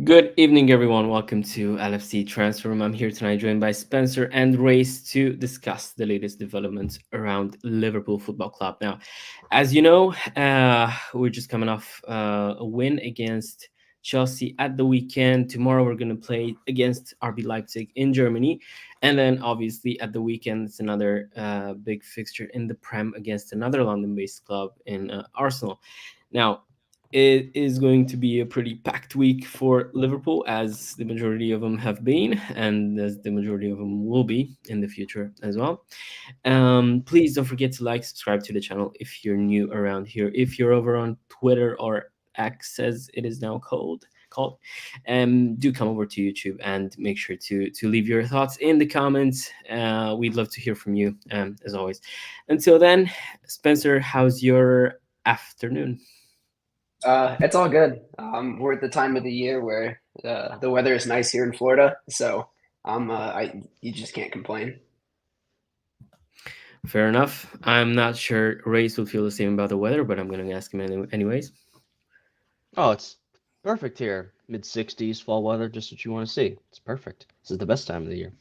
Good evening, everyone. Welcome to LFC Transfer Room. I'm here tonight, joined by Spencer and Race to discuss the latest developments around Liverpool Football Club. Now, as you know, we're just coming off a win against Chelsea at the weekend. Tomorrow, we're going to play against RB Leipzig in Germany, and then obviously at the weekend, it's another big fixture in the Prem against another London-based club in Arsenal. Now, it is going to be a pretty packed week for Liverpool, as the majority of them have been, and as the majority of them will be in the future as well. Please don't forget to like, subscribe to the channel if you're new around here. If you're over on Twitter or X, as it is now called, do come over to YouTube and make sure to leave your thoughts in the comments. We'd love to hear from you, as always. Until then, Spencer, how's your afternoon? It's all good. We're at the time of the year where the weather is nice here in Florida, so you just can't complain. Fair enough. I'm not sure Race will feel the same about the weather, but I'm going to ask him anyways. Oh, it's perfect here. Mid 60s, fall weather, just what you want to see. It's perfect. This is the best time of the year.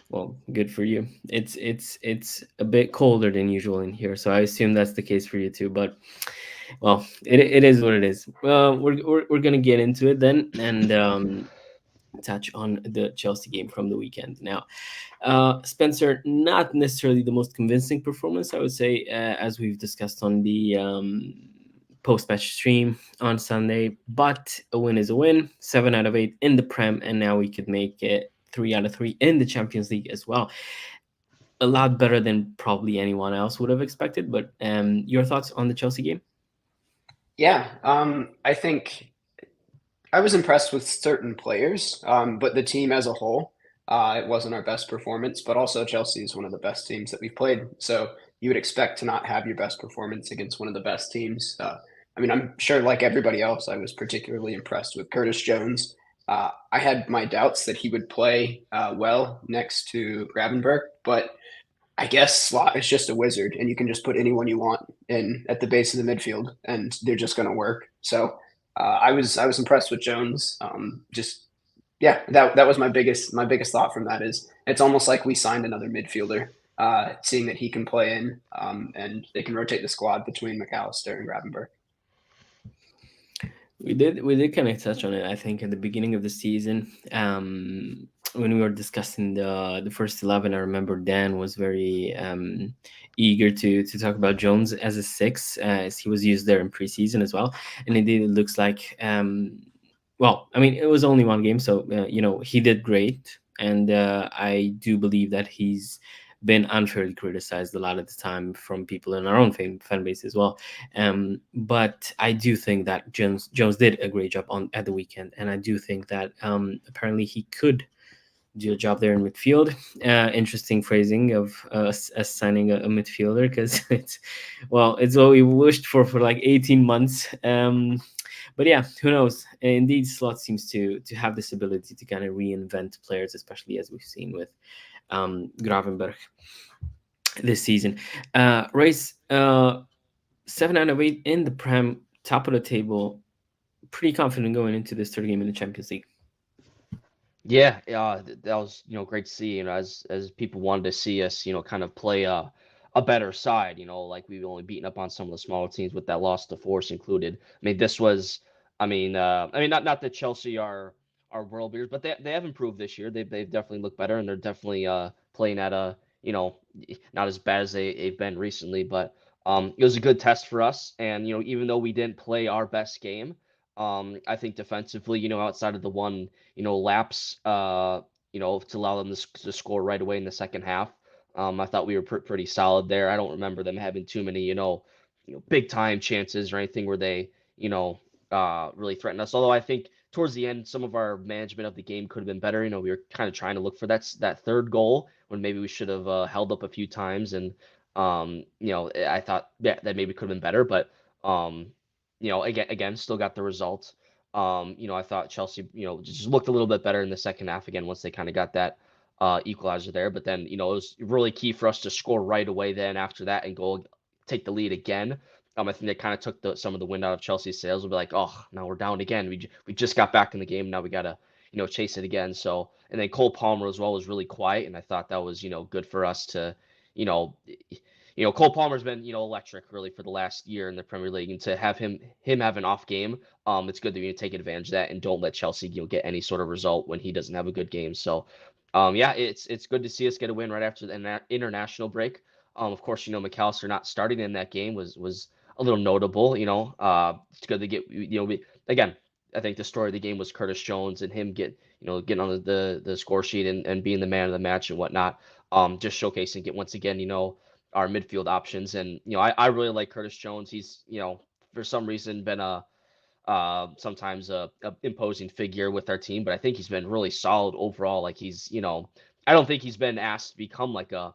Well, good for you. It's a bit colder than usual in here, so I assume that's the case for you too. But well, it is what it is. We're gonna get into it then, and touch on the Chelsea game from the weekend. Now, Spencer, not necessarily the most convincing performance, I would say, as we've discussed on the post-match stream on Sunday. But a win is a win. 7 out of 8 in the Prem, and now we could make it 3 out of 3 in the Champions League as well. A lot better than probably anyone else would have expected. But your thoughts on the Chelsea game? Yeah, I think I was impressed with certain players, but the team as a whole, it wasn't our best performance. But also, Chelsea is one of the best teams that we've played, so you would expect to not have your best performance against one of the best teams. I mean, I'm sure, like everybody else, I was particularly impressed with Curtis Jones. I had my doubts that he would play well next to Gravenberg, but I guess Slot is just a wizard, and you can just put anyone you want in at the base of the midfield, and they're just going to work. So I was impressed with Jones. Just yeah, that was my biggest thought from that is it's almost like we signed another midfielder, seeing that he can play in, and they can rotate the squad between McAllister and Gravenberg. We did kind of touch on it, I think, at the beginning of the season. When we were discussing the first 11, I remember Dan was very eager to talk about Jones as a six, as he was used there in preseason as well. And indeed, it looks like, well, I mean, it was only one game, so he did great, and I do believe that he's been unfairly criticized a lot of the time from people in our own fan base as well. But I do think that Jones did a great job on at the weekend, and I do think that apparently he could do a job there in midfield. Interesting phrasing of us signing a midfielder, because it's what we wished for like 18 months. But yeah, who knows? Indeed, Slot seems to have this ability to kind of reinvent players, especially as we've seen with Gravenberg this season. Race 7 out of 8 in the Prem, top of the table. Pretty confident going into this third game in the Champions League. Yeah, that was great to see. As people wanted to see us, kind of play a better side. Like we've only beaten up on some of the smaller teams with that loss to Force included. I mean, this was, not that Chelsea are world beaters, but they have improved this year. They've definitely looked better, and they're definitely playing at a not as bad as they've been recently. But it was a good test for us, and even though we didn't play our best game. I think defensively, outside of the one, lapse, to allow them to score right away in the second half. I thought we were pretty solid there. I don't remember them having too many, big time chances or anything where they, really threatened us. Although I think towards the end, some of our management of the game could have been better. We were kind of trying to look for that third goal when maybe we should have held up a few times. And, I thought that maybe could have been better, but, again, still got the result. I thought Chelsea, just looked a little bit better in the second half again once they kind of got that equalizer there. But then, it was really key for us to score right away then after that and go take the lead again I think they kind of took some of the wind out of Chelsea's sails. We'll be like, oh, now we're down again. We just got back in the game. Now we gotta chase it again. So and then Cole Palmer as well was really quiet, and I thought that was good for us to you know Cole Palmer's been electric really for the last year in the Premier League, and to have him have an off game, it's good that you take advantage of that and don't let Chelsea get any sort of result when he doesn't have a good game. So yeah, it's good to see us get a win right after the international break. Of course, McAllister not starting in that game was a little notable. It's good to get again. I think the story of the game was Curtis Jones and him getting on the score sheet and being the man of the match and whatnot. Just showcasing it once again. Our midfield options, and I really like Curtis Jones. He's for some reason been sometimes a imposing figure with our team, but I think he's been really solid overall. Like I don't think he's been asked to become like a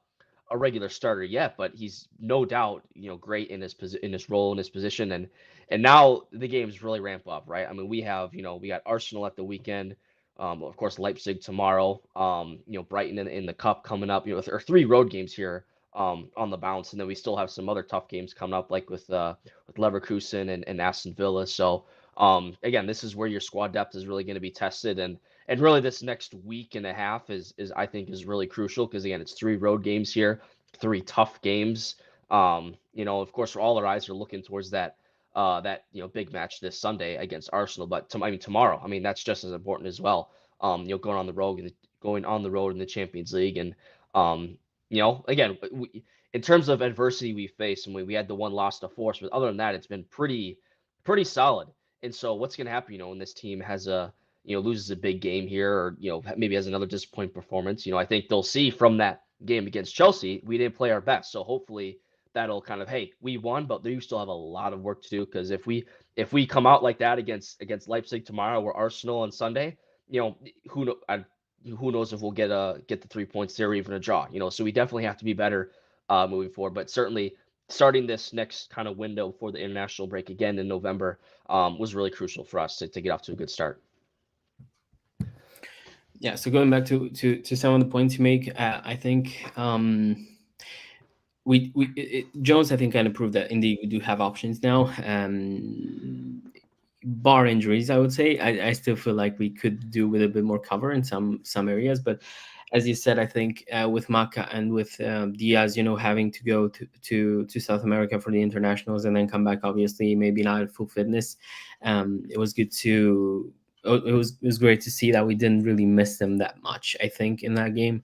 regular starter yet, but he's no doubt, great in his role in his position, and now the game's really ramp up, right? I mean, we have, we got Arsenal at the weekend, of course Leipzig tomorrow, Brighton in the cup coming up, there are 3 road games here on the bounce, and then we still have some other tough games coming up, like with Leverkusen and Aston Villa. So again, this is where your squad depth is really going to be tested, and really this next week and a half is I think is really crucial because again, it's 3 road games here, 3 tough games. Of course, all our eyes are looking towards that big match this Sunday against Arsenal, but tomorrow, I mean that's just as important as well. Going on the road in the Champions League, and again, in terms of adversity we faced, and we had the one loss to Force, but other than that, it's been pretty solid. And so what's going to happen, when this team has loses a big game here, or maybe has another disappointing performance, I think they'll see from that game against Chelsea we didn't play our best. So hopefully that'll kind of, hey, we won, but you still have a lot of work to do, because if we come out like that against Leipzig tomorrow or Arsenal on Sunday, who know, who knows if we'll get the 3 points there or even a draw. So we definitely have to be better moving forward. But certainly starting this next kind of window for the international break again in November was really crucial for us to get off to a good start. Yeah, so going back to some of the points you make, I think Jones, I think, kind of proved that indeed we do have options now. Bar injuries, I would say, I still feel like we could do with a bit more cover in some areas, but as you said, I think with Maka and with Diaz, having to go to South America for the internationals and then come back, obviously maybe not at full fitness. It was good to. It was great to see that we didn't really miss them that much, I think, in that game.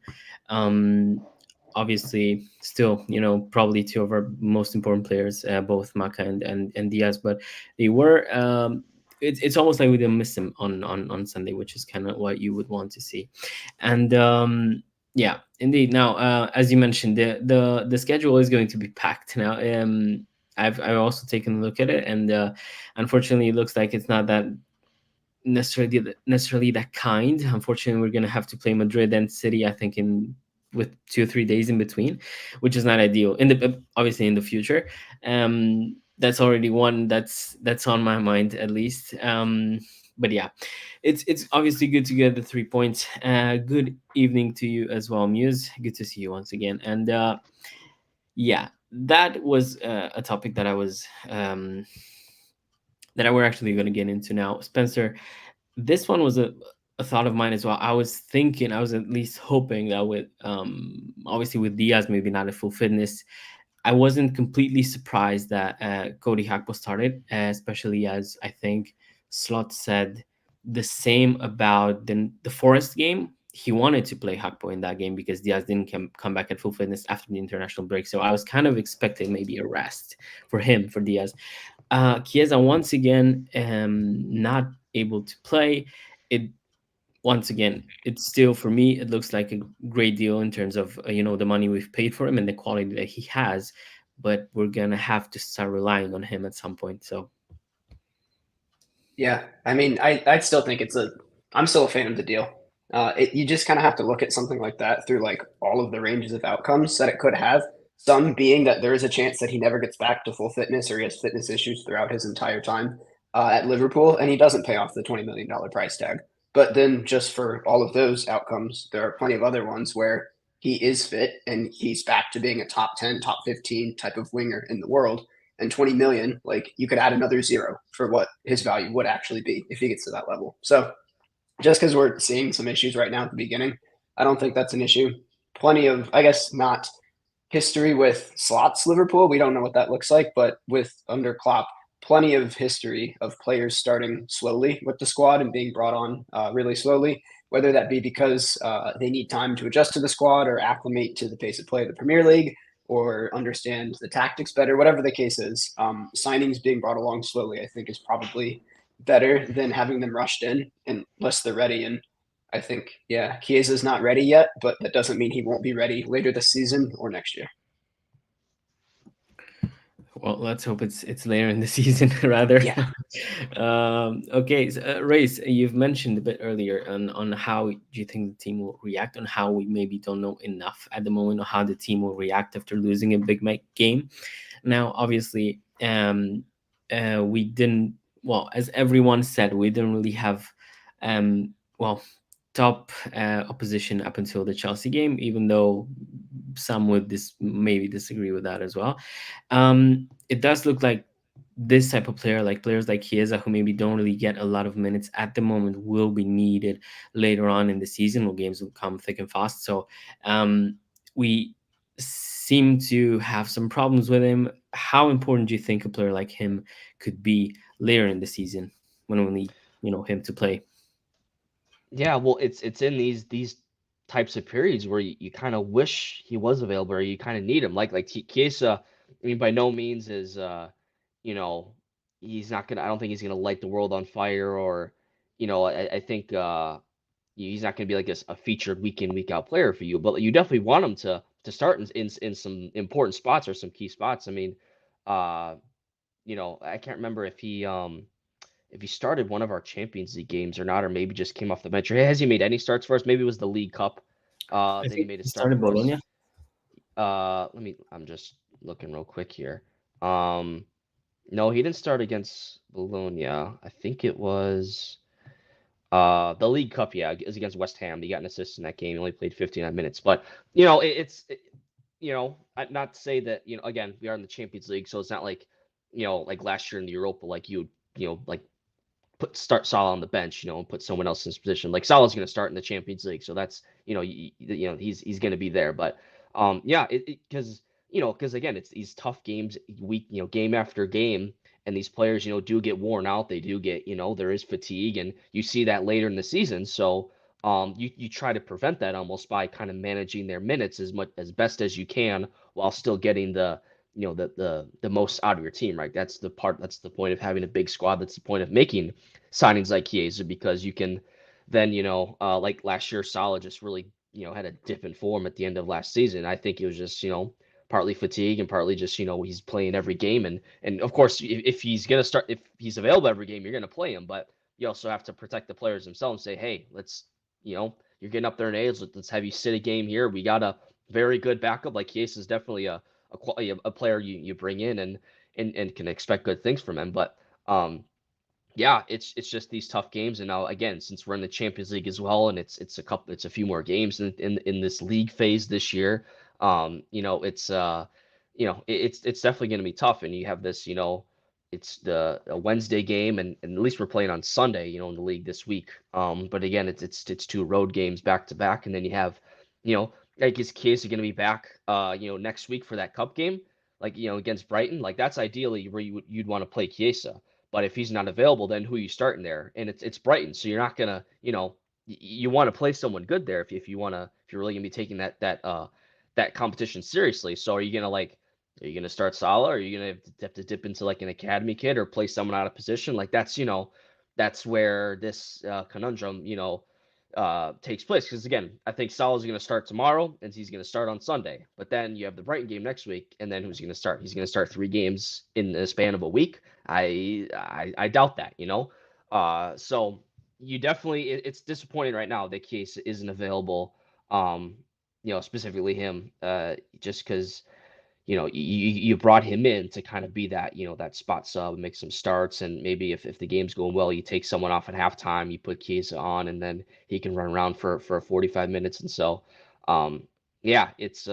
Obviously, still, probably 2 of our most important players, both Maka and Diaz, but they were. It's almost like we didn't miss them on Sunday, which is kind of what you would want to see. And yeah, indeed. Now, as you mentioned, the schedule is going to be packed now. I've also taken a look at it, and unfortunately, it looks like it's not that necessarily that kind. Unfortunately, we're going to have to play Madrid and City, I think, with 2 or 3 days in between, which is not ideal. Obviously in the future, that's already one that's on my mind at least. But yeah, it's obviously good to get the 3 points. Good evening to you as well, Muse. Good to see you once again. And yeah, that was a topic that I was that we're actually going to get into now. Spencer, this one was a thought of mine as well. I was thinking, I was at least hoping that with obviously with Diaz maybe not at full fitness, I wasn't completely surprised that Cody Gakpo started, especially as I think Slot said the same about the Forest game. He wanted to play Gakpo in that game because Diaz didn't come back at full fitness after the international break. So I was kind of expecting maybe a rest for Diaz. Chiesa once again not able to play. It once again, it's still, for me, it looks like a great deal in terms of the money we've paid for him and the quality that he has, but we're gonna have to start relying on him at some point. So yeah, I mean, I'd still think I'm still a fan of the deal. You just kind of have to look at something like that through like all of the ranges of outcomes that it could have. Some being that there is a chance that he never gets back to full fitness, or he has fitness issues throughout his entire time at Liverpool, and he doesn't pay off the $20 million price tag. But then just for all of those outcomes, there are plenty of other ones where he is fit and he's back to being a top 10, top 15 type of winger in the world. and 20 million, like you could add another zero for what his value would actually be if he gets to that level. So just because we're seeing some issues right now at the beginning, I don't think that's an issue. Plenty of, I guess, not history with slots Liverpool. We don't know what that looks like, but with under Klopp, plenty of history of players starting slowly with the squad and being brought on really slowly, whether that be because they need time to adjust to the squad or acclimate to the pace of play of the Premier League or understand the tactics better, whatever the case is. Signings being brought along slowly, I think, is probably better than having them rushed in unless they're ready. And I think, yeah, Chiesa's not ready yet, but that doesn't mean he won't be ready later this season or next year. Well, let's hope it's later in the season rather. Yeah. Okay, so, Race, you've mentioned a bit earlier on how do you think the team will react, on how we maybe don't know enough at the moment, or how the team will react after losing a big game. Now, obviously, we didn't. Well, as everyone said, we didn't really have, well, top opposition up until the Chelsea game, even though some would maybe disagree with that as well. It does look like this type of player, like players like Chiesa, who maybe don't really get a lot of minutes at the moment, will be needed later on in the season when games will come thick and fast. So we seem to have some problems with him. How important do you think a player like him could be later in the season when we need, him to play? Yeah, well, it's in these types of periods where you kind of wish he was available, or you kind of need him. Like Chiesa, I mean, by no means is you know, he's not gonna. I don't think he's gonna light the world on fire, or I think he's not gonna be like a featured week in week out player for you. But you definitely want him to start in some important spots or some key spots. I mean, uh, I can't remember if he started one of our Champions League games or not, or maybe just came off the bench. Or has he made any starts for us? Maybe it was the League Cup I that he think made a he start started for us. Bologna. I'm just looking real quick here. Um, no, he didn't start against Bologna. I think it was the League Cup. Yeah, it was against West Ham. He got an assist in that game. He only played 59 minutes, but not to say that again, we are in the Champions League, so it's not like like last year in the Europa, like like start Salah on the bench, and put someone else in his position. Like Salah's going to start in the Champions League, so that's he's going to be there. But yeah, because again, it's these tough games, week game after game, and these players do get worn out. They do get there is fatigue, and you see that later in the season. So you try to prevent that almost by kind of managing their minutes as best as you can while still getting the most out of your team, right? That's the part. That's the point of having a big squad. That's the point of making signings like Chiesa, because you can then like last year, Salah just really had a dip in form at the end of last season. I think it was just partly fatigue and partly just he's playing every game, and of course if he's gonna start, if he's available every game, you're gonna play him, but you also have to protect the players themselves and say, hey, let's you're getting up there in age, let's have you sit a game here. We got a very good backup. Like Chiesa is definitely a player you bring in and can expect good things from him. But yeah, it's just these tough games, and now again, since we're in the Champions League as well, and it's a few more games in this league phase this year. It's definitely going to be tough, and you have this it's a Wednesday game, and at least we're playing on Sunday, in the league this week. But again, it's two road games back to back, and then you have like is Chiesa going to be back next week for that cup game, like against Brighton? Like that's ideally where you'd want to play Chiesa. But if he's not available, then who are you starting there? And it's Brighton, so you're not gonna, you want to play someone good there if you're really gonna be taking that competition seriously. So are you gonna start Salah? Or are you gonna have to dip into like an academy kid or play someone out of position? Like that's where this conundrum takes place. Because again, I think Salah's going to start tomorrow, and he's going to start on Sunday. But then you have the Brighton game next week, and then who's going to start? He's going to start 3 games in the span of a week. I doubt that. So you definitely it's disappointing right now that Case isn't available. Specifically him, just because you brought him in to kind of be that that spot sub, make some starts, and maybe if the game's going well, you take someone off at halftime, you put Chiesa on, and then he can run around for 45 minutes. And so yeah, it's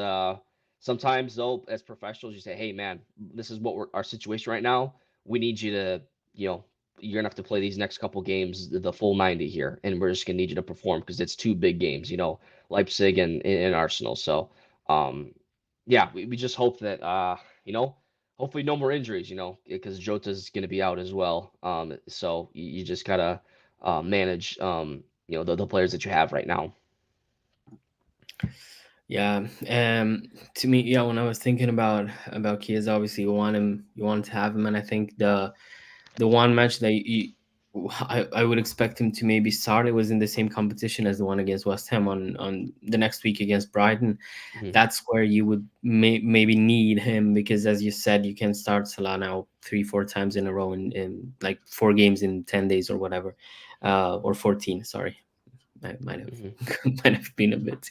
Sometimes though, as professionals, you say, "Hey, man, this is what our situation right now. We need you to, you know, you're gonna have to play these next couple games the full 90 here, and we're just gonna need you to perform because it's two big games, Leipzig and Arsenal." So, um, yeah, we just hope that hopefully no more injuries, because Jota's gonna be out as well. So you just gotta manage, the players that you have right now. Yeah. To me, yeah, when I was thinking about Chiesa, obviously you want to have him, and I think the one match that I would expect him to maybe start, it was in the same competition as the one against West Ham on the next week against Brighton. Mhm. That's where you would maybe need him, because as you said, you can start Salah now 3-4 times in a row in like 4 games in 10 days or whatever, or 14. Sorry, I might have Mhm. might have been a bit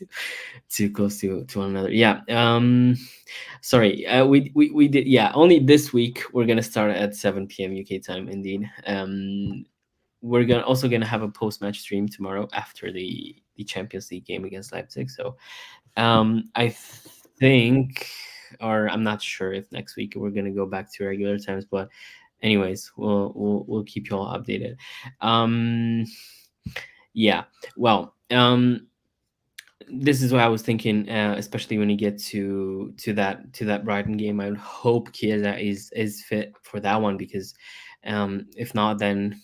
too close to one another. Yeah. Sorry. We did. Yeah. Only this week we're gonna start at 7 p.m. UK time. Indeed. We're gonna have a post match stream tomorrow after the Champions League game against Leipzig. So I think, or I'm not sure if next week we're gonna go back to regular times, but anyways, we'll keep you all updated. Um, yeah. Well, this is what I was thinking, especially when you get to that Brighton game. I would hope Chiesa is fit for that one, because if not, then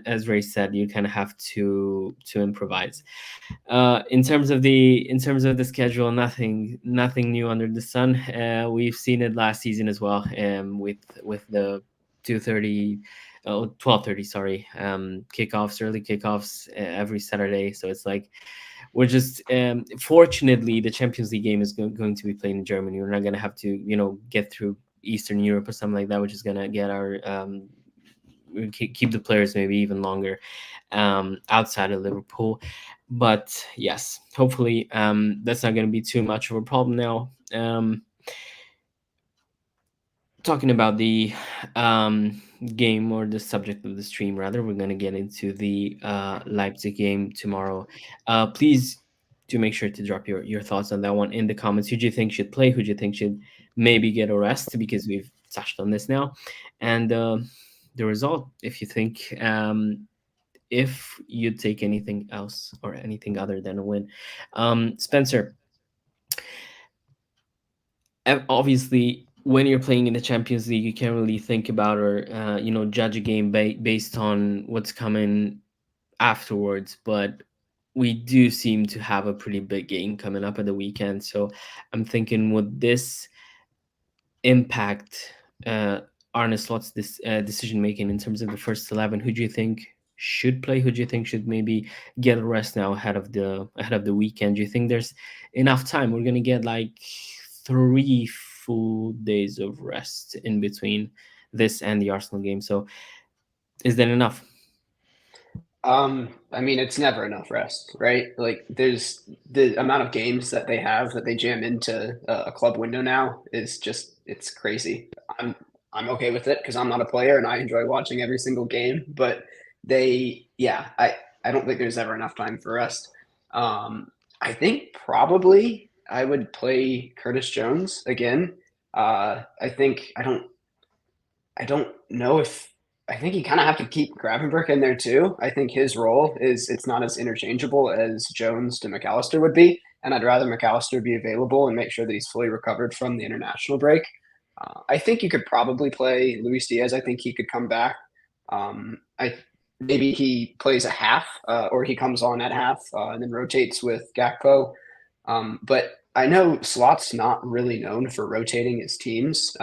as Ray said, you kind of have to improvise. In terms of the schedule, nothing new under the sun. We've seen it last season as well, with the 2:30. 12:30, sorry, kickoffs, early kickoffs, every Saturday. So it's like we're just, fortunately, the Champions League game is going to be played in Germany. We're not going to have to, get through Eastern Europe or something like that, which is going to get our, keep the players maybe even longer, outside of Liverpool. But yes, hopefully, that's not going to be too much of a problem now. Talking about the, game, or the subject of the stream, rather, we're going to get into the Leipzig game tomorrow. Please do make sure to drop your thoughts on that one in the comments. Who do you think should play? Who do you think should maybe get a rest? Because we've touched on this now. And the result, if you think, if you'd take anything else or anything other than a win. Spencer, obviously, when you're playing in the Champions League, you can't really think about, or judge a game based on what's coming afterwards. But we do seem to have a pretty big game coming up at the weekend. So I'm thinking, would this impact Arne Slot's decision making in terms of the first 11? Who do you think should play? Who do you think should maybe get a rest now ahead of the weekend? Do you think there's enough time? We're gonna get like 3 full days of rest in between this and the Arsenal game. So is that enough? I mean, it's never enough rest, right? Like, there's the amount of games that they have that they jam into a club window now is just it's crazy. I'm okay with it because I'm not a player and I enjoy watching every single game. But yeah, I don't think there's ever enough time for rest. I think probably I would play Curtis Jones again. I think I don't know if I think you kind of have to keep Gravenberch in there too. I think his role is it's not as interchangeable as Jones to McAllister would be, and I'd rather McAllister be available and make sure that he's fully recovered from the international break. I think you could probably play Luis Diaz. I think he could come back. I maybe he plays a half, or he comes on at half, and then rotates with Gakpo. But I know Slot's not really known for rotating his teams.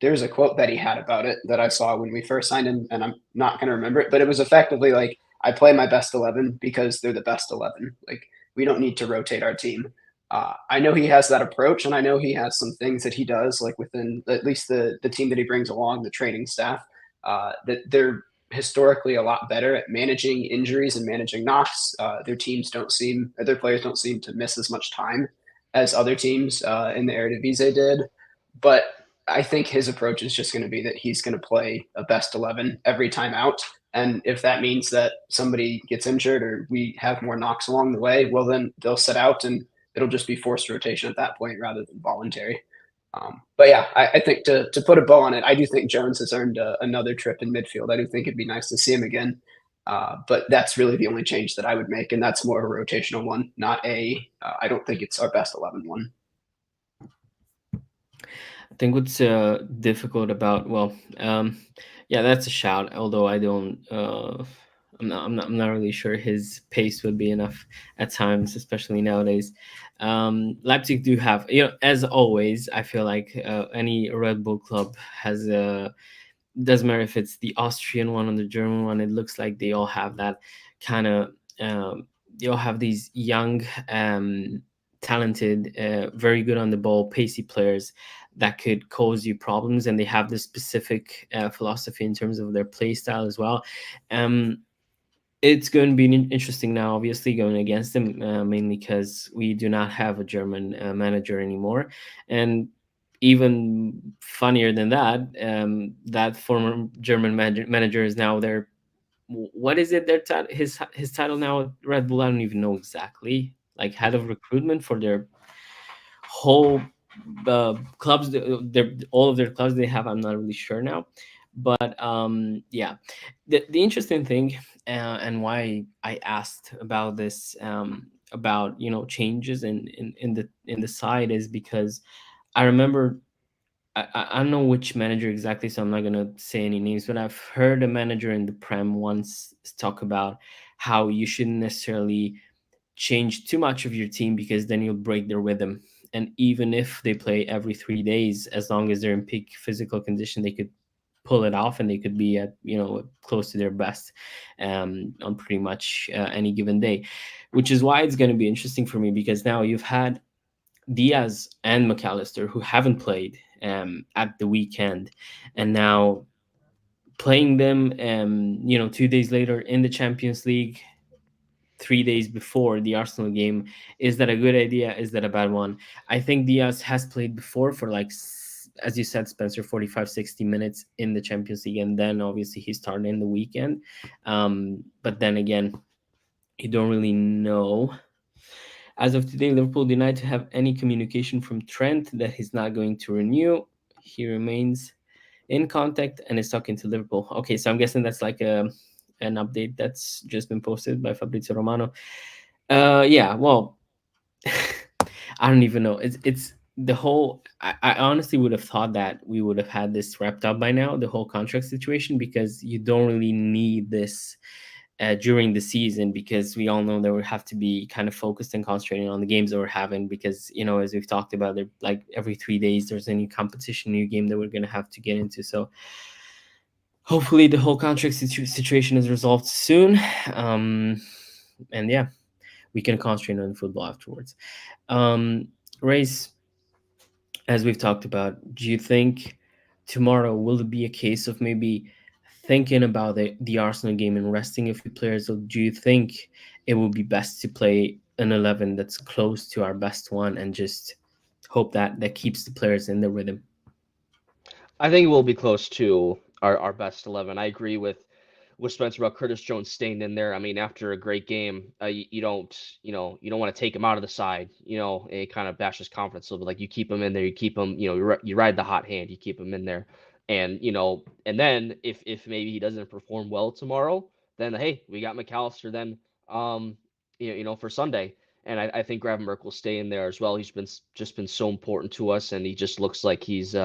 There's a quote that he had about it that I saw when we first signed him, and I'm not going to remember it, but it was effectively like, I play my best 11 because they're the best 11. Like, we don't need to rotate our team. I know he has that approach, and I know he has some things that he does, like within at least the team that he brings along, the training staff, that they're historically a lot better at managing injuries and managing knocks. Their players don't seem to miss as much time as other teams in the Eredivisie did. But I think his approach is just going to be that he's going to play a best 11 every time out. And if that means that somebody gets injured or we have more knocks along the way, well, then they'll sit out and it'll just be forced rotation at that point rather than voluntary. But yeah, I think to put a bow on it, I do think Jones has earned another trip in midfield. I do think it'd be nice to see him again. But that's really the only change that I would make, and that's more a rotational one, not a. I don't think it's our best 11 one. I think what's difficult about, well, yeah, that's a shout. Although I don't, I'm not really sure his pace would be enough at times, especially nowadays. Leipzig do have, as always, I feel like any Red Bull club has a, doesn't matter if it's the Austrian one or the German one. It looks like they all have that kind of. They all have these young, talented, very good on the ball, pacey players that could cause you problems, and they have this specific philosophy in terms of their play style as well. Um, it's going to be interesting now, obviously, going against them, mainly because we do not have a German manager anymore. And even funnier than that, that former German manager is now their, what is it, their his title now at Red Bull? I don't even know exactly. Like head of recruitment for their whole clubs, their all of their clubs they have. I'm not really sure now, but yeah, the interesting thing, and why I asked about this, about changes in the side, is because I remember, I don't know which manager exactly, so I'm not gonna say any names, but I've heard a manager in the Prem once talk about how you shouldn't necessarily change too much of your team, because then you'll break their rhythm. And even if they play every 3 days, as long as they're in peak physical condition, they could pull it off, and they could be at close to their best, on pretty much any given day. Which is why it's going to be interesting for me, because now you've had Diaz and McAllister who haven't played at the weekend, and now playing them 2 days later in the Champions League, 3 days before the Arsenal game. Is that a good idea? Is that a bad one? I think Diaz has played before for, like, as you said, Spencer, 45, 60 minutes in the Champions League, and then obviously he started in the weekend. But then again, you don't really know. As of today, Liverpool denied to have any communication from Trent that he's not going to renew. He remains in contact and is talking to Liverpool. Okay, so I'm guessing that's like an update that's just been posted by Fabrizio Romano. Yeah, well, I don't even know. It's the whole. I honestly would have thought that we would have had this wrapped up by now, the whole contract situation, because you don't really need this during the season, because we all know that we have to be kind of focused and concentrating on the games that we're having, because as we've talked about, there, like, every 3 days there's a new competition, new game that we're going to have to get into. So hopefully the whole contract situation is resolved soon, and yeah, we can concentrate on football afterwards. Race, as we've talked about, do you think tomorrow will it be a case of maybe thinking about the Arsenal game and resting a few players, or do you think it would be best to play an 11 that's close to our best one and just hope that that keeps the players in the rhythm? I think we'll be close to our best 11. I agree with Spencer about Curtis Jones staying in there. I mean, after a great game, you don't you don't want to take him out of the side, and kind of bash his confidence a little bit. Like, you keep him in there, you keep him, you ride the hot hand, you keep him in there, and and then if maybe he doesn't perform well tomorrow, then hey, we got McAllister then, for Sunday. And I think Gravenberch will stay in there as well. He's just been so important to us, and he just looks like he's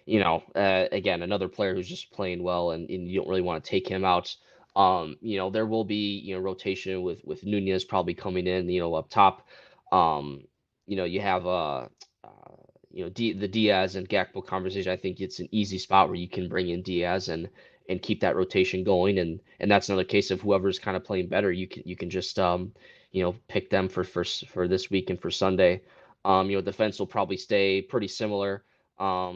again, another player who's just playing well, and you don't really want to take him out. There will be, rotation with Nunez probably coming in, up top. Um, you have the Diaz and Gakpo conversation. I think it's an easy spot where you can bring in Diaz and keep that rotation going, and that's another case of whoever's kind of playing better, you can just pick them for this week and for Sunday. Defense will probably stay pretty similar. I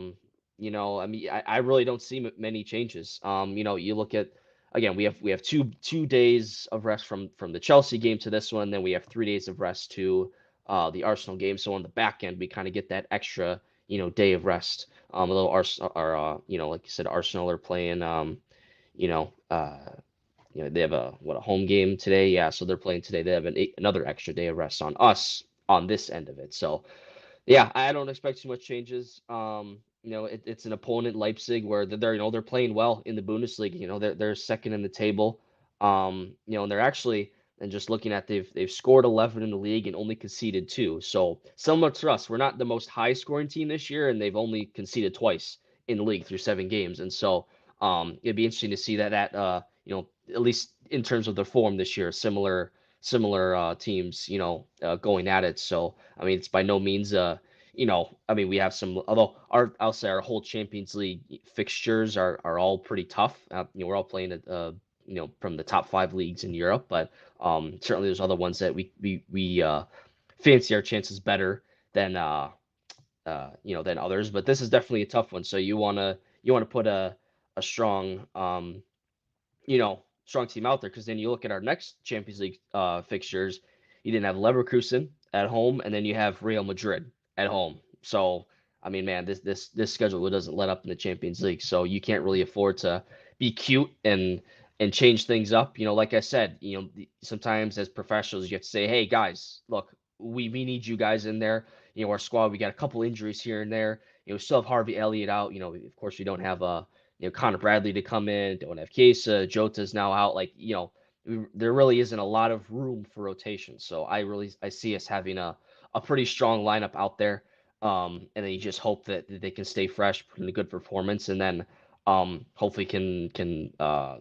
mean, I really don't see many changes. You look at, again, we have two days of rest from the Chelsea game to this one, then we have 3 days of rest to the Arsenal game. So on the back end, we kind of get that extra day of rest. A little Arsenal, or like you said, Arsenal are playing. You know, uh, they have a home game today. Yeah, so they're playing today. They have another extra day of rest on us. on this end of it. So yeah, I don't expect too much changes. It's an opponent, Leipzig, where they're playing well in the Bundesliga. They're second in the table. And they're actually, and just looking at, they've scored 11 in the league and only conceded two. So similar to us, we're not the most high scoring team this year, and they've only conceded twice in the league through 7 games. And so it'd be interesting to see that at least in terms of their form this year, similar teams, going at it. So I mean, it's by no means I mean, we have some, although I'll say our whole Champions League fixtures are all pretty tough. We're all playing at from the top five leagues in Europe, but certainly there's other ones that we fancy our chances better than than others. But this is definitely a tough one. So you wanna put a strong strong team out there, because then you look at our next Champions League fixtures. You didn't have Leverkusen at home, and then you have Real Madrid at home. So I mean, man, this schedule doesn't let up in the Champions League. So you can't really afford to be cute and change things up. Like I said, sometimes as professionals, you have to say, hey guys, look, we need you guys in there. Our squad, we got a couple injuries here and there. We still have Harvey Elliott out. Of course, we don't have Connor Bradley to come in, don't have Chiesa, Jota's now out. There really isn't a lot of room for rotation. So I see us having a pretty strong lineup out there. And then you just hope that they can stay fresh, put in a good performance, and then hopefully can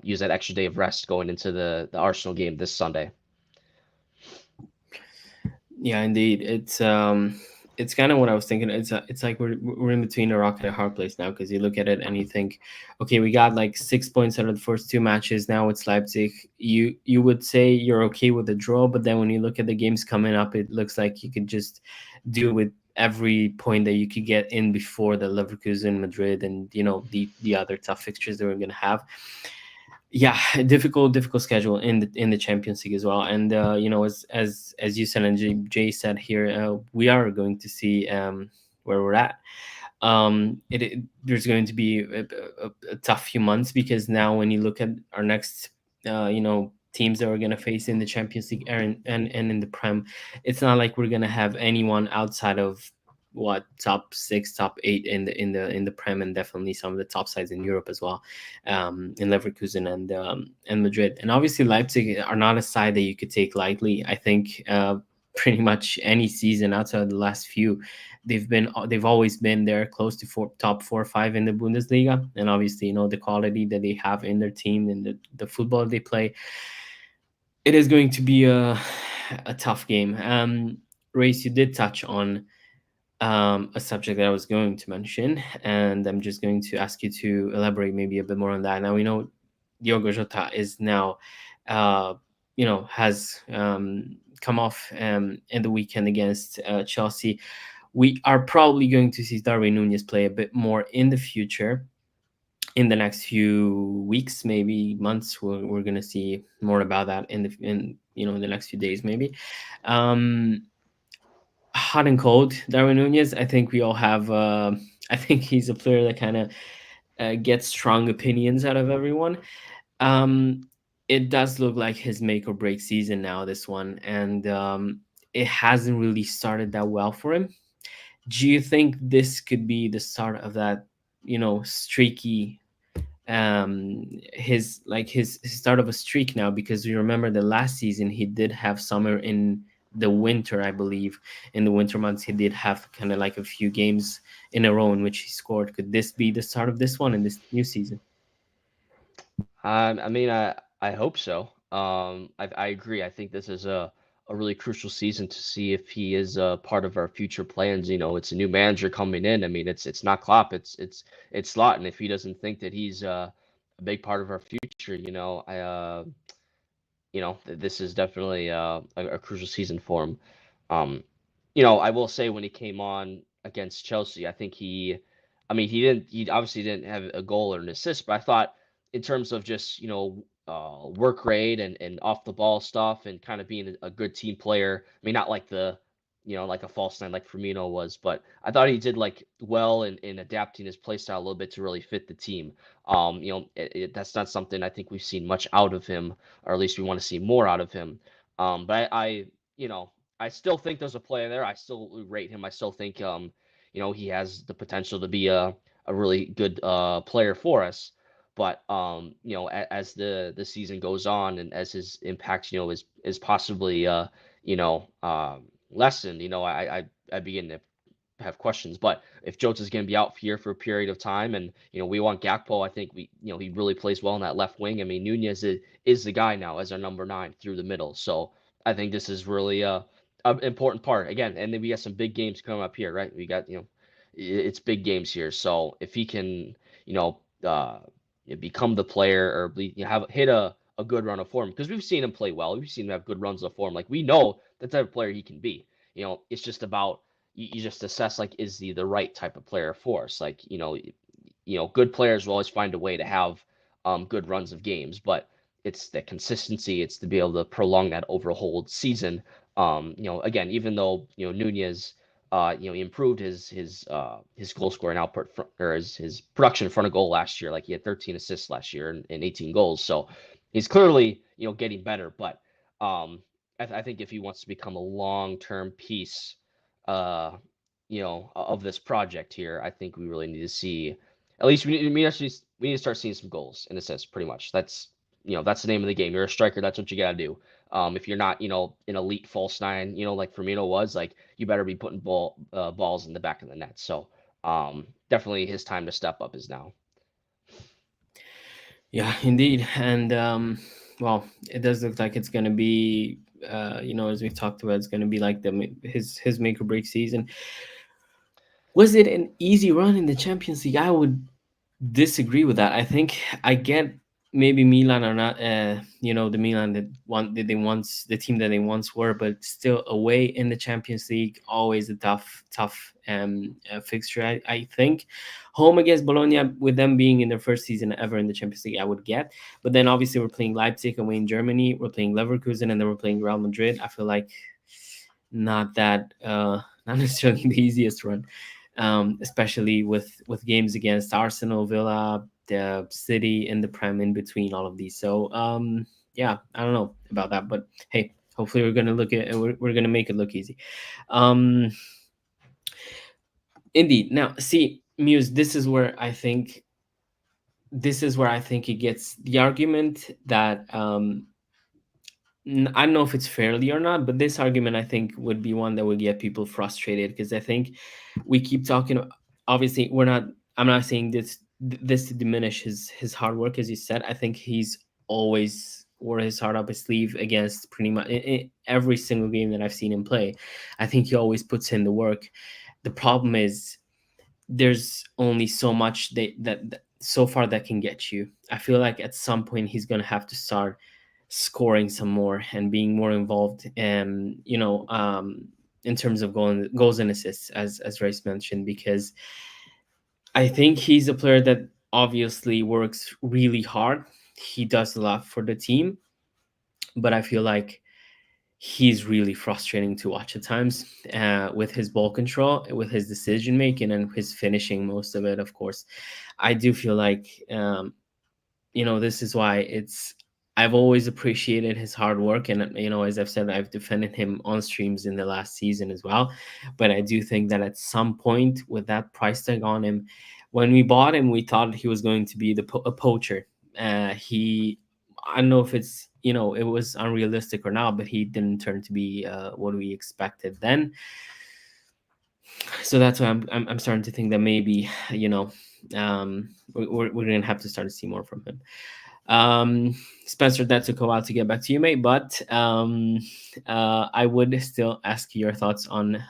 use that extra day of rest going into the Arsenal game this Sunday. Yeah, indeed. It's kind of what I was thinking. It's like we're in between a rock and a hard place now, because you look at it and you think, okay, we got like 6 points out of the first two matches. Now it's Leipzig. You would say you're okay with the draw, but then when you look at the games coming up, it looks like you could just do with every point that you could get in before the Leverkusen, Madrid, and the other tough fixtures that we're gonna have. Yeah, difficult schedule in the Champions League as well. And as you said and Jay said here, we are going to see where we're at. There's going to be a tough few months, because now when you look at our next teams that we're going to face in the Champions League and in the Prem, it's not like we're going to have anyone outside of what top six, top eight in the Prem, and definitely some of the top sides in Europe as well, in Leverkusen and Madrid. And obviously Leipzig are not a side that you could take lightly. I think pretty much any season outside of the last few, they've always been there close to top 4 or 5 in the Bundesliga. And obviously the quality that they have in their team and the football they play, it is going to be a tough game. Race, you did touch on a subject that I was going to mention, and I'm just going to ask you to elaborate maybe a bit more on that. Now we know Diogo Jota is now, has come off in the weekend against Chelsea. We are probably going to see Darwin Nunez play a bit more in the future. In the next few weeks, maybe months, we're going to see more about that in the next few days, maybe. Hot and cold, Darwin Nunez. I think we all have. I think he's a player that kind of gets strong opinions out of everyone. Um, it does look like his make or break season now, this one, and it hasn't really started that well for him. Do you think this could be the start of that, streaky, his start of a streak now? Because you remember the last season he did have summer in the winter, I believe. In the winter months he did have kind of like a few games in a row in which he scored. Could this be the start of this one in this new season? I mean, I hope so. I agree. I think this is a really crucial season to see if he is part of our future plans. It's a new manager coming in. I mean, it's not Klopp, it's Slot, and if he doesn't think that he's a big part of our future, this is definitely a crucial season for him. Um, I will say when he came on against Chelsea, I mean, he obviously didn't have a goal or an assist, but I thought in terms of just, work rate and off the ball stuff and kind of being a good team player. I mean, not like like a false nine like Firmino was, but I thought he did like well in adapting his play style a little bit to really fit the team. That's not something I think we've seen much out of him, or at least we want to see more out of him. But I I still think there's a player there. I still rate him. I still think he has the potential to be a really good player for us. But as the season goes on and as his impact is possibly lessened, I begin to have questions. But if Jota's going to be out here for a period of time, and we want Gakpo, I think he really plays well in that left wing. I mean, Nunez is the guy now as our number 9 through the middle. So I think this is really an important part again. And then we got some big games coming up here, right? We got it's big games here. So if he can become the player or have hit a good run of form, because we've seen him play well, we've seen him have good runs of form. Like we know the type of player he can be. It's just about you just assess like is he the right type of player for us? Like good players will always find a way to have good runs of games, but it's the consistency. It's to be able to prolong that over a whole season. Again, even though Nunez, he improved his goal scoring output or his production in front of goal last year. Like he had 13 assists last year and 18 goals, so he's clearly getting better. But I think if he wants to become a long-term piece, uh, of this project here, I think we really need to see at least we need to start seeing some goals and assists. Pretty much, that's the name of the game. You're a striker. That's what you got to do. If you're not, an elite false nine, like Firmino was, like you better be putting balls in the back of the net. So definitely his time to step up is now. Yeah, indeed. And well, it does look like it's going to be, as we talked about, it's going to be like his make or break season. Was it an easy run in the Champions League? I would disagree with that. I think I get maybe Milan are not, the Milan that they once, the team that they once were, but still away in the Champions League, always a tough fixture. I think home against Bologna, with them being in their first season ever in the Champions League, I would get. But then obviously we're playing Leipzig away in Germany, we're playing Leverkusen, and then we're playing Real Madrid. I feel like not that not necessarily the easiest run. Especially with games against Arsenal, Villa, the City, and the Prem in between all of these. So yeah, I don't know about that, but hey, hopefully we're gonna make it look easy. Indeed. Now, see, Muse, this is where I think it gets the argument that I don't know if it's fairly or not, but this argument I think would be one that would get people frustrated, because I think we keep talking. Obviously, I'm not saying this to diminish his hard work, as you said. I think he's always wore his heart up his sleeve against pretty much every single game that I've seen him play. I think he always puts in the work. The problem is there's only so much that so far that can get you. I feel like at some point he's gonna have to start scoring some more and being more involved, in terms of goals and assists, as Rice mentioned, because I think he's a player that obviously works really hard. He does a lot for the team, but I feel like he's really frustrating to watch at times, with his ball control, with his decision making, and his finishing. Most of it, of course, I do feel like this is why I've always appreciated his hard work, and as I've said, I've defended him on streams in the last season as well. But I do think that at some point, with that price tag on him, when we bought him, we thought he was going to be a poacher. I don't know if it was unrealistic or not, but he didn't turn to be what we expected then. So that's why I'm starting to think that maybe we're gonna have to start to see more from him. Spencer, that took a while to get back to you, mate, but I would still ask your thoughts on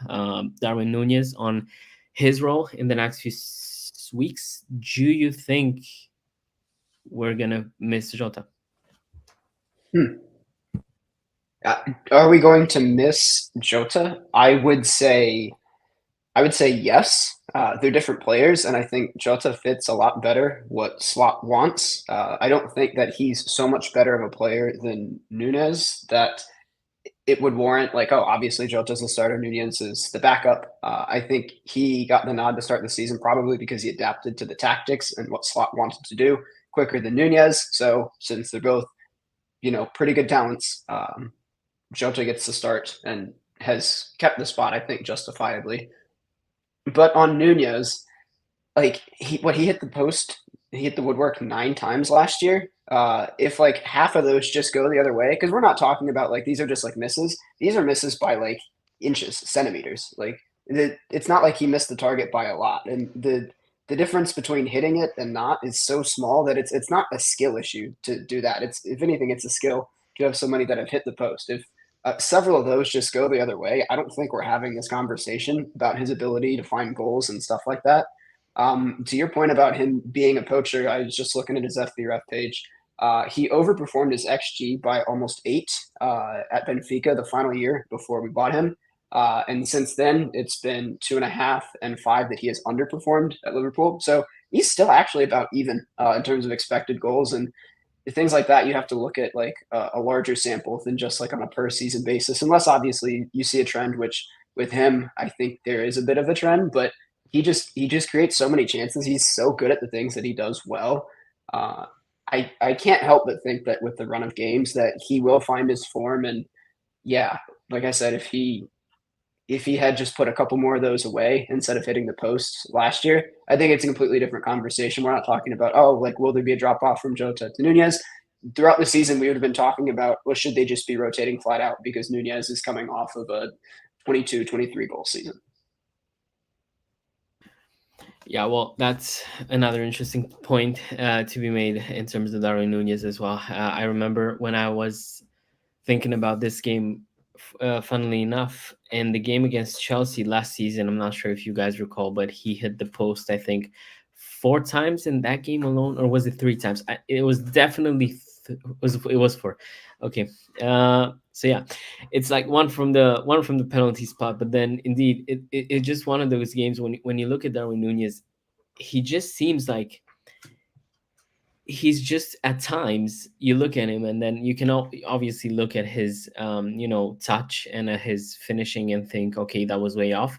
Darwin Nunez, on his role in the next few weeks. Do you think we're gonna miss Jota? Are we going to miss Jota? I would say yes. They're different players, and I think Jota fits a lot better what Slot wants. I don't think that he's so much better of a player than Nunez that it would warrant, like, oh, obviously Jota's the starter, Nunez is the backup. I think he got the nod to start the season probably because he adapted to the tactics and what Slot wanted to do quicker than Nunez. So since they're both, pretty good talents, Jota gets to start and has kept the spot, I think, justifiably. But on Nunez, like he hit the post, he hit the woodwork 9 times last year. If like half of those just go the other way, because we're not talking about like these are just like misses. These are misses by like inches, centimeters. Like it's not like he missed the target by a lot, and the difference between hitting it and not is so small that it's not a skill issue to do that. It's if anything, it's a skill to have so many that have hit the post. If several of those just go the other way, I don't think we're having this conversation about his ability to find goals and stuff like that. To your point about him being a poacher, I was just looking at his FBref page. He overperformed his XG by almost 8 at Benfica the final year before we bought him. And since then, it's been 2.5 and 5 that he has underperformed at Liverpool. So he's still actually about even in terms of expected goals. And things like that, you have to look at like a larger sample than just like on a per season basis, unless obviously you see a trend, which with him, I think there is a bit of a trend, but he just creates so many chances. He's so good at the things that he does well. Uh, I can't help but think that with the run of games that he will find his form. And yeah, like I said, if he had just put a couple more of those away instead of hitting the posts last year, I think it's a completely different conversation. We're not talking about, oh, like, will there be a drop off from Jota to Nunez? Throughout the season, we would have been talking about, well, should they just be rotating flat out because Nunez is coming off of a 22, 23 goal season? Yeah, well, that's another interesting point to be made in terms of Darwin Nunez as well. I remember when I was thinking about this game, funnily enough, in the game against Chelsea last season, I'm not sure if you guys recall, but he hit the post, I think, 4 times in that game alone, or was it 3 times? It was definitely it was 4. Okay, so yeah, it's like one from the penalty spot, but then indeed, it's just one of those games when you look at Darwin Nunez, he just seems like he's just at times you look at him and then you can obviously look at his touch and at his finishing and think, okay, that was way off,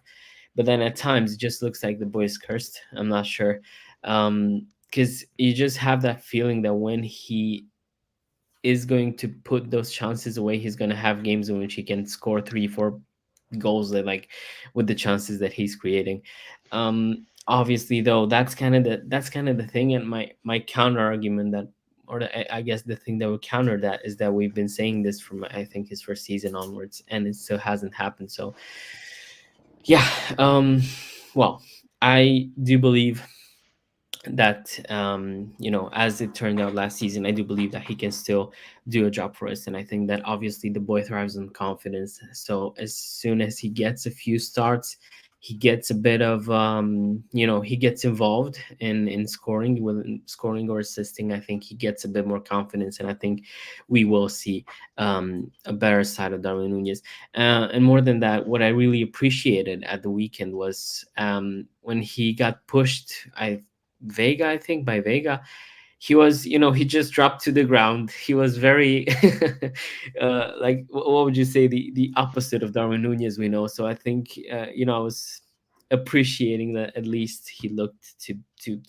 but then at times it just looks like the boy's cursed. I'm not sure, because you just have that feeling that when he is going to put those chances away, he's going to have games in which he can score 3 4 goals that, like, with the chances that he's creating. Obviously, though, that's kind of the thing, and my counter argument that, or I guess the thing that would counter that is that we've been saying this from, I think, his first season onwards, and it still hasn't happened. So yeah, well, I do believe that, as it turned out last season, I do believe that he can still do a job for us, and I think that obviously the boy thrives on confidence. So as soon as he gets a few starts, he gets a bit of, he gets involved in scoring, with scoring or assisting. I think he gets a bit more confidence, and I think we will see a better side of Darwin Nunez. And more than that, what I really appreciated at the weekend was, when he got pushed, Vega, I think, by Vega. He was, he just dropped to the ground. He was very, like, what would you say, the opposite of Darwin Nunez we know. So I think, I was appreciating that at least he looked to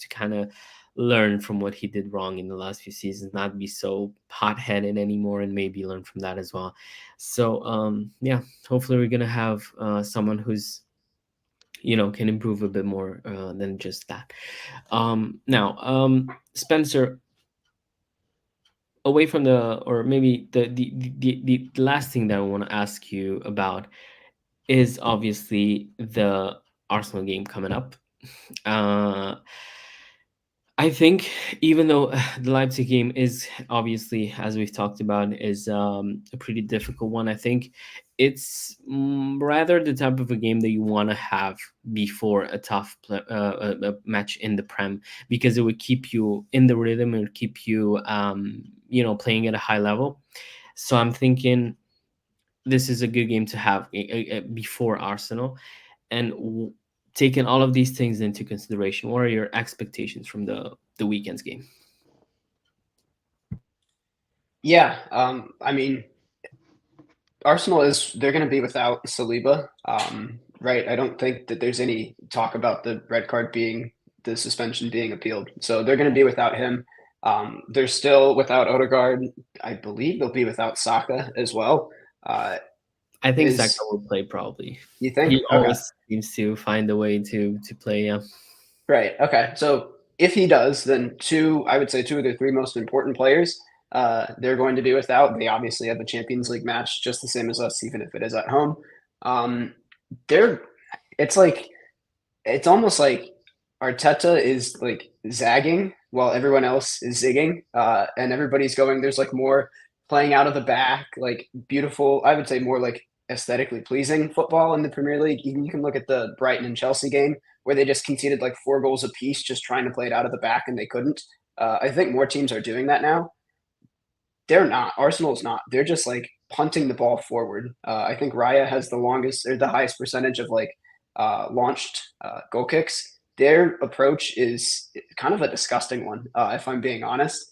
kind of learn from what he did wrong in the last few seasons, not be so hot-headed anymore, and maybe learn from that as well. So yeah, hopefully we're gonna have someone who's, can improve a bit more than just that. Now, Spencer, away from or maybe the last thing that I want to ask you about is obviously the Arsenal game coming up. Uh, I think, even though the Leipzig game is obviously, as we've talked about, is a pretty difficult one, I think it's rather the type of a game that you want to have before a tough a match in the Prem, because it would keep you in the rhythm, it would keep you, playing at a high level. So I'm thinking this is a good game to have before Arsenal. And taking all of these things into consideration, what are your expectations from the weekend's game? Yeah, I mean, Arsenal they're going to be without Saliba, right? I don't think that there's any talk about the suspension being appealed. So they're going to be without him. They're still without Odegaard. I believe they'll be without Saka as well. Uh, I think Saka Is will play probably. you think? He Okay. always seems to find a way to play. Yeah. Right. Okay. So if he does, then I would say two of the three most important players, they're going to be without. They obviously have a Champions League match just the same as us, even if it is at home. Um, they're, it's like, it's almost like Arteta is like zagging while everyone else is zigging, and everybody's going. There's like more playing out of the back, like beautiful. I would say more like aesthetically pleasing football in the Premier League. You can look at the Brighton and Chelsea game where they just conceded like 4 goals apiece, just trying to play it out of the back, and they couldn't. I think more teams are doing that now. They're not. Arsenal's not. They're just like punting the ball forward. I think Raya has the longest or the highest percentage of like launched goal kicks. Their approach is kind of a disgusting one, if I'm being honest.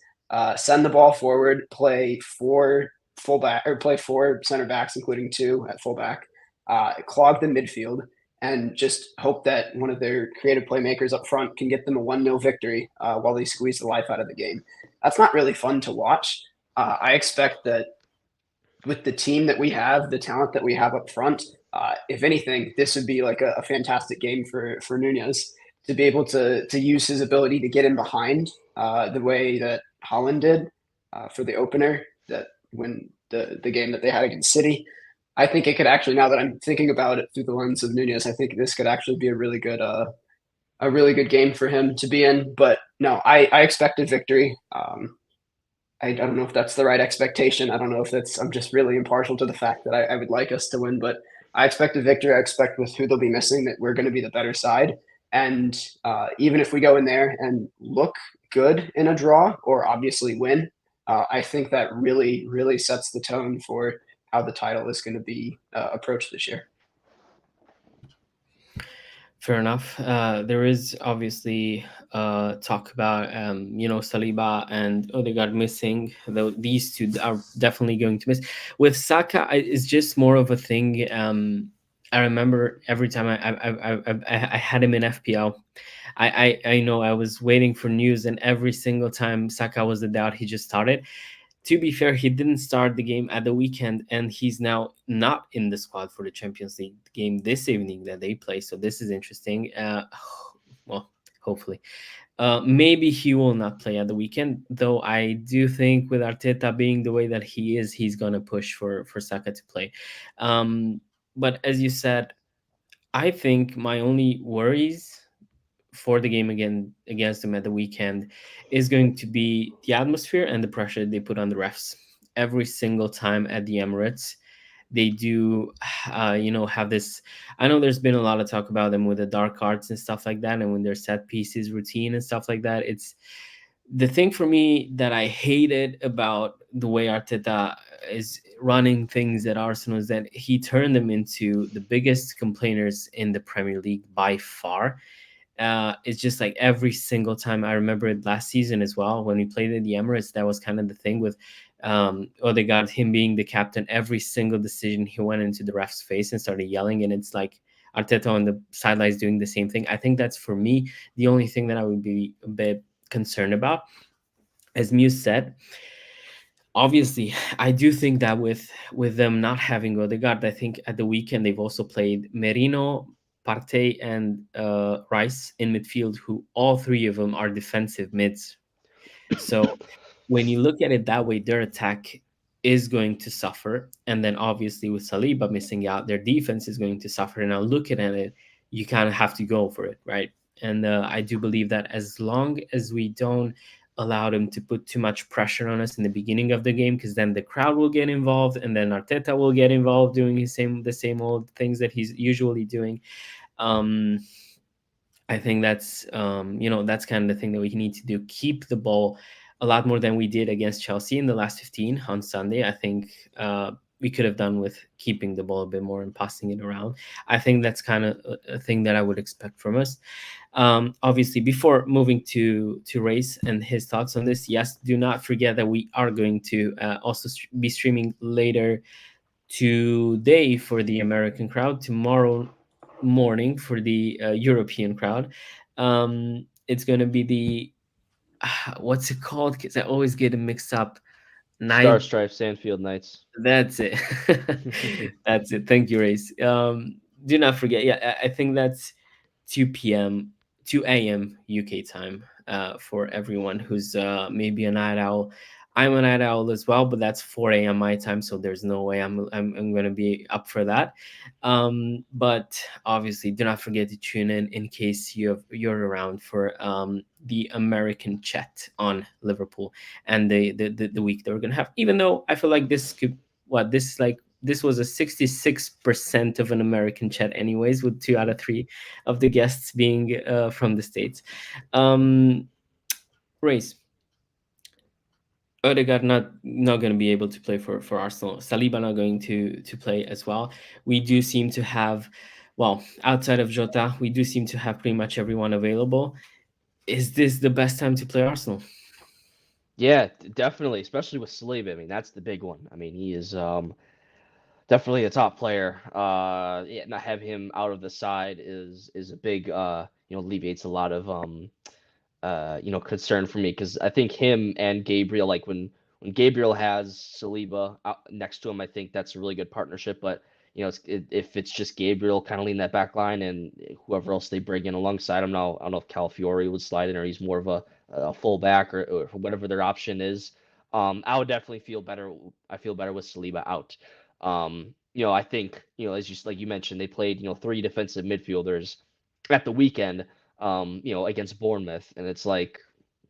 Send the ball forward, play four fullback or play four center backs, including two at fullback, clog the midfield, and just hope that one of their creative playmakers up front can get them a 1-0 victory while they squeeze the life out of the game. That's not really fun to watch. I expect that with the team that we have, the talent that we have up front, if anything, this would be like a fantastic game for Nunez to be able to use his ability to get in behind the way that Holland did for the opener that when the game that they had against City. I think it could actually, now that I'm thinking about it through the lens of Nunez, I think this could actually be a really good game for him to be in. But no, I expect a victory. I don't know if that's the right expectation. I don't know if that's, I'm just really impartial to the fact that I would like us to win, but I expect a victory. I expect with who they'll be missing that we're going to be the better side. And even if we go in there and look good in a draw or obviously win, I think that really, really sets the tone for how the title is going to be approached this year. Fair enough. There is obviously talk about Saliba and Odegaard missing. Though these two are definitely going to miss. With Saka, it's just more of a thing. I remember every time I had him in FPL. I know I was waiting for news, and every single time Saka was the doubt, he just started. To be fair, he didn't start the game at the weekend, and he's now not in the squad for the Champions League game this evening that they play. So this is interesting. Well, hopefully, maybe he will not play at the weekend. Though I do think with Arteta being the way that he is, he's gonna push for Saka to play. But as you said, I think my only worries for the game again against them at the weekend is going to be the atmosphere and the pressure they put on the refs every single time at the Emirates. They do, have this. I know there's been a lot of talk about them with the dark arts and stuff like that, and when they're set pieces routine and stuff like that. It's the thing for me that I hated about the way Arteta is running things at Arsenal is that he turned them into the biggest complainers in the Premier League by far. It's just like every single time. I remember it last season as well when we played in the Emirates. That was kind of the thing with Odegaard, him being the captain. Every single decision, he went into the ref's face and started yelling, and it's like Arteta on the sidelines doing the same thing. I think that's for me the only thing that I would be a bit concerned about. As Muse said, obviously, I do think that with them not having Odegaard, I think at the weekend they've also played Merino, Partey, and Rice in midfield, who all three of them are defensive mids. So when you look at it that way, their attack is going to suffer, and then obviously with Saliba missing out, their defense is going to suffer. And now looking at it, you kind of have to go for it, right? And I do believe that as long as we don't allow them to put too much pressure on us in the beginning of the game, because then the crowd will get involved, and then Arteta will get involved doing the same old things that he's usually doing. Um, I think that's kind of the thing that we need to do. Keep the ball a lot more than we did against Chelsea in the last 15 on Sunday. I think we could have done with keeping the ball a bit more and passing it around. I think that's kind of a thing that I would expect from us. Obviously, before moving to Race and his thoughts on this, yes, do not forget that we are going to also be streaming later today for the American crowd, tomorrow morning for the European crowd. It's going to be the what's it called? Because I always get it mixed up. Nine. Star Stripes, Sandfield Knights. That's it. That's it. Thank you, Race. Do not forget. Yeah, I think that's 2 p.m., 2 a.m. UK time for everyone who's maybe a night owl. I'm a night owl as well, but that's 4 a.m. my time, so there's no way I'm going to be up for that. But obviously, do not forget to tune in case you're around for the American chat on Liverpool and the week that we're going to have. Even though I feel like this could what this like this was a 66% of an American chat anyways, with 2 out of 3 of the guests being from the States. Um, Race, Odegaard not going to be able to play for Arsenal. Saliba not going to play as well. We do seem to have, well, outside of Jota, we do seem to have pretty much everyone available. Is this the best time to play Arsenal? Yeah, definitely, especially with Saliba. I mean, that's the big one. I mean, he is definitely a top player. Yeah, not have him out of the side is a big alleviates a lot of concern for me because I think him and Gabriel, like when Gabriel has Saliba out next to him, I think that's a really good partnership. But if it's just Gabriel kind of leading that back line and whoever else they bring in alongside him, now I don't know if Calafiori would slide in or he's more of a fullback or whatever their option is. I would definitely feel better. I feel better with Saliba out. I think as you like you mentioned, they played three defensive midfielders at the weekend against Bournemouth, and it's like,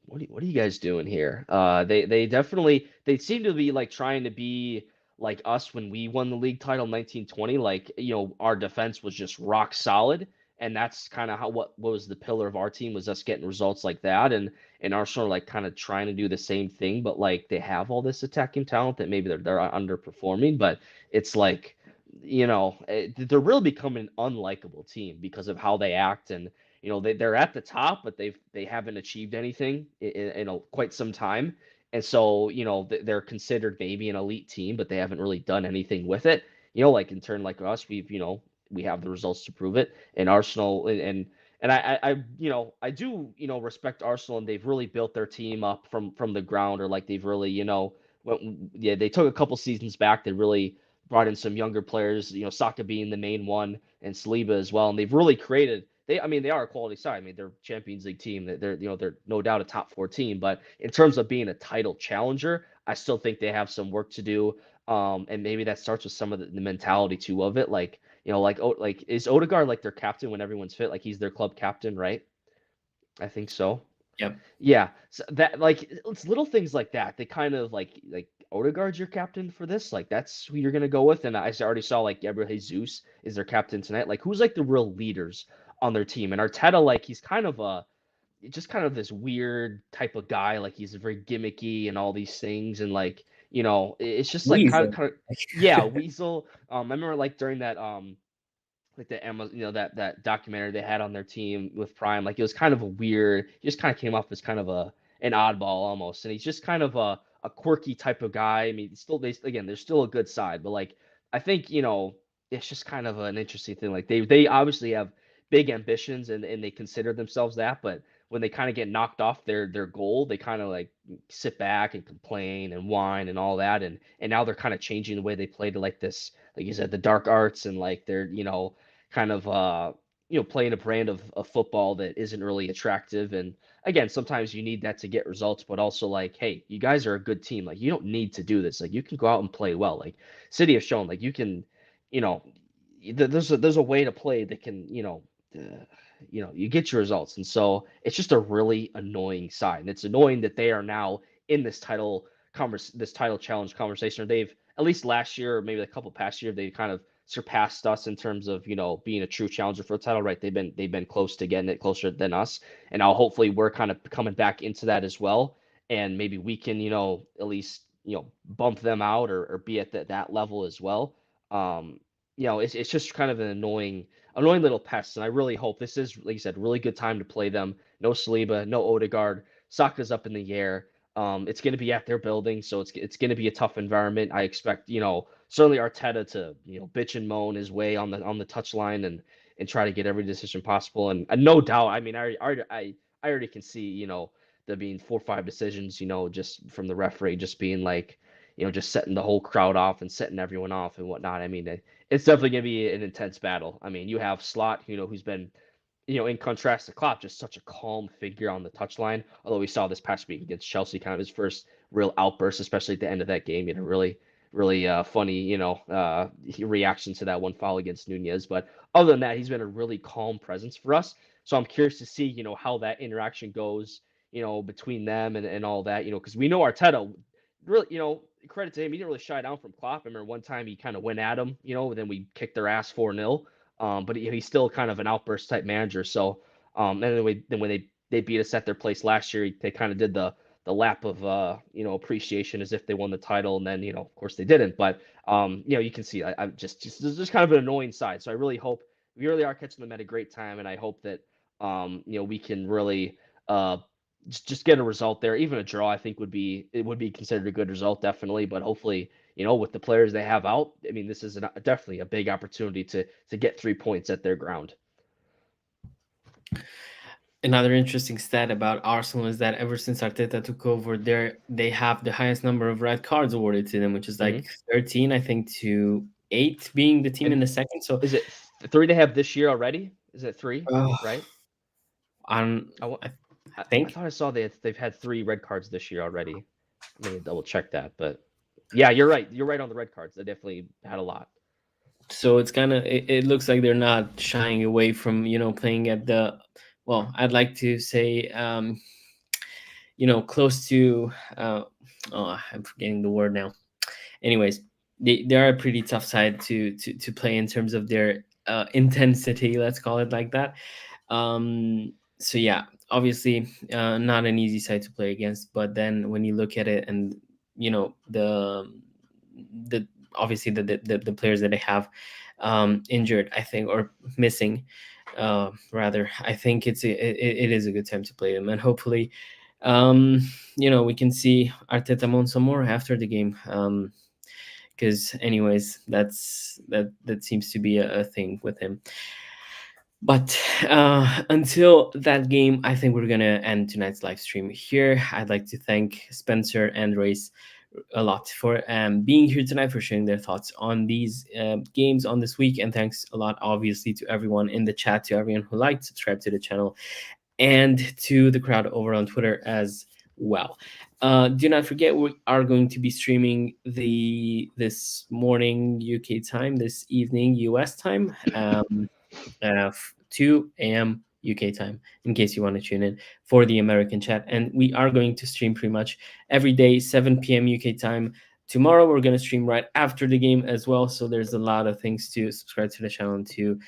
what are you guys doing here? They definitely they seem to be like trying to be like us when we won the league title in 1920. Like our defense was just rock solid, and that's kind of how what was the pillar of our team was us getting results like that, and Arsenal are like kind of trying to do the same thing, but like they have all this attacking talent that maybe they're underperforming, but it's like. They're really becoming an unlikable team because of how they act and they're at the top, but they haven't achieved anything in quite some time, and so they're considered maybe an elite team, but they haven't really done anything with it. Like in turn, like us, we have the results to prove it. And Arsenal and I do respect Arsenal, and they've really built their team up from the ground, or like they've really yeah, they took a couple seasons back. They really brought in some younger players, Saka being the main one and Saliba as well, and they've really created I mean, they are a quality side. I mean, they're Champions League team. They're no doubt a top four team. But in terms of being a title challenger, I still think they have some work to do. And maybe that starts with some of the mentality too of it. Like, like is Odegaard like their captain when everyone's fit? Like he's their club captain, right? I think so. Yep. Yeah, so that like it's little things like that. They kind of like Odegaard's your captain for this. Like that's who you're gonna go with. And already saw like Gabriel Jesus is their captain tonight. Like who's like the real leaders on their team? And Arteta, like he's kind of just kind of this weird type of guy. Like he's very gimmicky and all these things. And like it's just like Weasel. kind of yeah, Weasel. I remember like during that like the Emma, that documentary they had on their team with Prime. Like it was kind of a weird. He just kind of came off as kind of an oddball almost, and he's just kind of a quirky type of guy. I mean, still they're still a good side, but like I think it's just kind of an interesting thing. Like they obviously have big ambitions and they consider themselves that, but when they kind of get knocked off their goal, they kind of like sit back and complain and whine and all that, and now they're kind of changing the way they play to like this, like you said, the dark arts, and like they're kind of playing a brand of football that isn't really attractive. And again, sometimes you need that to get results, but also like, hey, you guys are a good team. Like you don't need to do this. Like you can go out and play well. Like City have shown like you can, you know, there's a way to play that can, you get your results. And so it's just a really annoying side. And it's annoying that they are now in this title challenge conversation. Or they've at least last year or maybe a couple past year, they kind of surpassed us in terms of being a true challenger for a title, right? They've been close to getting it, closer than us, and now hopefully we're kind of coming back into that as well, and maybe we can at least bump them out or be at that level as well. um it's just kind of an annoying little pest, and I really hope this is, like you said, really good time to play them. No Saliba, no Odegaard, Saka's up in the air. It's going to be at their building, so it's going to be a tough environment. I expect, certainly Arteta to, bitch and moan his way on the touch line and try to get every decision possible. And no doubt, I mean, I already can see, there being 4 or 5 decisions, just from the referee, just being like, just setting the whole crowd off and setting everyone off and whatnot. I mean, it's definitely going to be an intense battle. I mean, you have Slot, who's been, in contrast to Klopp, just such a calm figure on the touchline. Although we saw this past week against Chelsea, kind of his first real outburst, especially at the end of that game. Really, really funny, reaction to that one foul against Nunez. But other than that, he's been a really calm presence for us. So I'm curious to see, how that interaction goes, between them and all that, because we know Arteta really, credit to him, he didn't really shy down from Klopp. I remember one time he kind of went at him, then we kicked their ass 4-0. But he's still kind of an outburst type manager. So, and then when they beat us at their place last year, they kind of did the lap of appreciation as if they won the title, and then of course they didn't. But you can see I'm just there's just kind of an annoying side. So I really hope we really are catching them at a great time, and I hope that we can really just get a result there. Even a draw, I think would be considered a good result, definitely. But hopefully, with the players they have out, I mean, this is definitely a big opportunity to get 3 points at their ground. Another interesting stat about Arsenal is that ever since Arteta took over, they have the highest number of red cards awarded to them, which is like 13, I think, to 8 being the team in the second. So is it 3 they have this year already? Is it 3? Right? I think. I thought I saw they've had 3 red cards this year already. I'm gonna double check that, but yeah, you're right. You're right on the red cards. They definitely had a lot. So it's kind of it looks like they're not shying away from playing at the, well, I'd like to say close to I'm forgetting the word now. Anyways, they are a pretty tough side to play in terms of their intensity. Let's call it like that. So yeah, obviously not an easy side to play against. But then when you look at it, and the obviously the players that they have injured, I think, or missing, rather, I think it is a good time to play them, and hopefully, we can see Arteta on some more after the game. Because anyways, that seems to be a thing with him. But until that game, I think we're gonna end tonight's live stream here. I'd like to thank Spencer and Race a lot for being here tonight, for sharing their thoughts on these games on this week, and thanks a lot, obviously, to everyone in the chat, to everyone who liked, subscribe to the channel, and to the crowd over on Twitter as well. Do not forget, we are going to be streaming this morning UK time, this evening US time, 2 a.m. UK time, in case you want to tune in for the American chat. And we are going to stream pretty much every day, 7 p.m. UK time. Tomorrow we're going to stream right after the game as well. So there's a lot of things to subscribe to the channel and to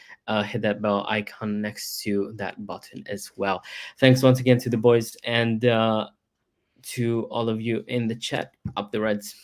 hit that bell icon next to that button as well. Thanks once again to the boys and to all of you in the chat. Up the Reds.